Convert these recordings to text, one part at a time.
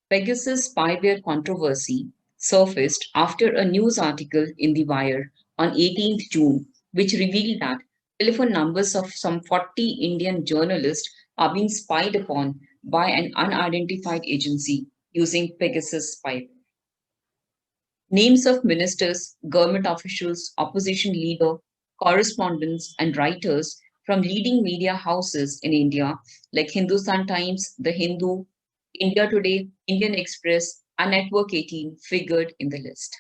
Pegasus spyware controversy surfaced after a news article in The Wire on 18th June, which revealed that telephone numbers of some 40 Indian journalists are being spied upon by an unidentified agency using Pegasus spyware. Names of ministers, government officials, opposition leader, correspondents, and writers from leading media houses in India like Hindustan Times, The Hindu, India Today, Indian Express, and Network 18 figured in the list.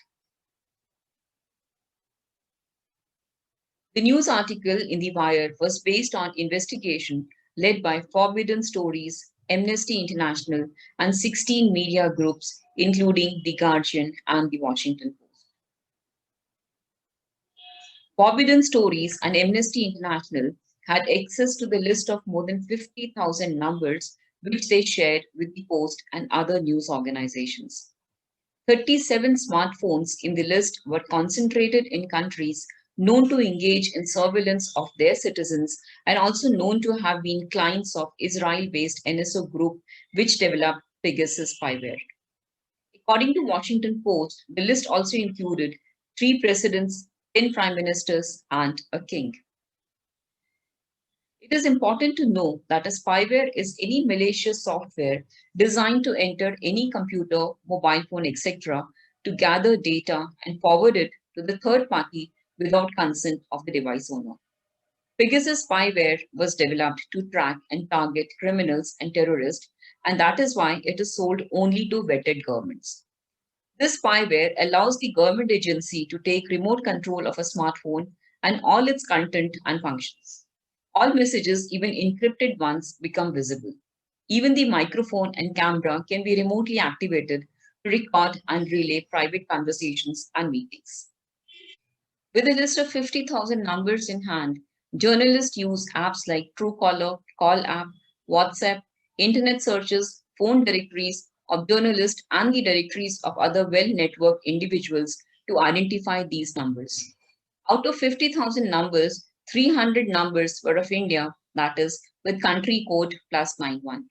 The news article in The Wire was based on investigation led by Forbidden Stories, Amnesty International, and 16 media groups, including The Guardian and The Washington Post. Forbidden Stories and Amnesty International had access to the list of more than 50,000 numbers which they shared with the Post and other news organizations. 37 smartphones in the list were concentrated in countries known to engage in surveillance of their citizens and also known to have been clients of Israel based NSO group which developed Pegasus spyware. According to Washington Post, the list also included 3 presidents, 10 prime ministers, and a king. It is important to know that a spyware is any malicious software designed to enter any computer, mobile phone, etc., to gather data and forward it to the third party without consent of the device owner. Pegasus spyware was developed to track and target criminals and terrorists, and that is why it is sold only to vetted governments. This spyware allows the government agency to take remote control of a smartphone and all its content and functions. All messages, even encrypted ones, become visible. Even the microphone and camera can be remotely activated to record and relay private conversations and meetings. With a list of 50,000 numbers in hand, journalists use apps like Truecaller, Call App, WhatsApp, internet searches, phone directories of journalists, and the directories of other well networked individuals to identify these numbers. Out of 50,000 numbers, 300 numbers were of India, that is, with country code +91.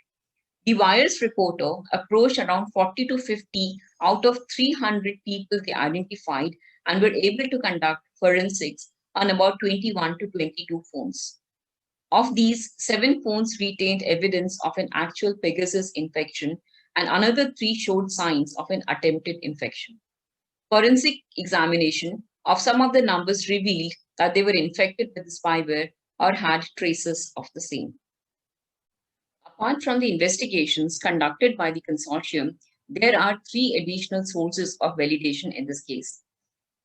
The Wire's reporter approached around 40 to 50 out of 300 people they identified and were able to conduct forensics on about 21 to 22 phones. Of these, 7 phones retained evidence of an actual Pegasus infection, and another 3 showed signs of an attempted infection. Forensic examination of some of the numbers revealed that they were infected with the spyware or had traces of the same. Apart from the investigations conducted by the consortium, there are 3 additional sources of validation in this case.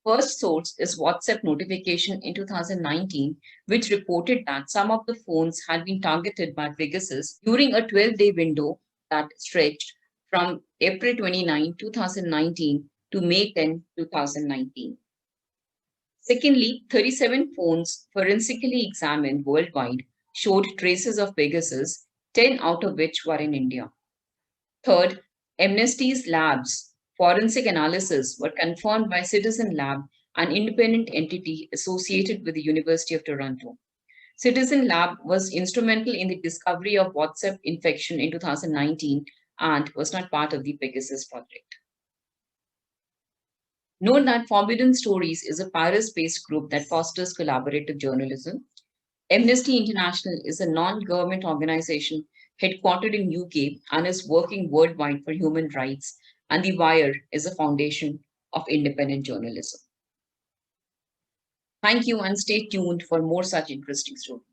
First source is WhatsApp notification in 2019, which reported that some of the phones had been targeted by Pegasus during a 12-day window that stretched from April 29, 2019 to May 10, 2019. Secondly, 37 phones forensically examined worldwide showed traces of Pegasus, 10 out of which were in India. Third, Amnesty's labs forensic analysis were confirmed by Citizen Lab, an independent entity associated with the University of Toronto. Citizen Lab was instrumental in the discovery of WhatsApp infection in 2019 and was not part of the Pegasus project. Note that Forbidden Stories is a Paris-based group that fosters collaborative journalism. Amnesty International is a non-government organization headquartered in UK and is working worldwide for human rights, and The Wire is a foundation of independent journalism. Thank you and stay tuned for more such interesting stories.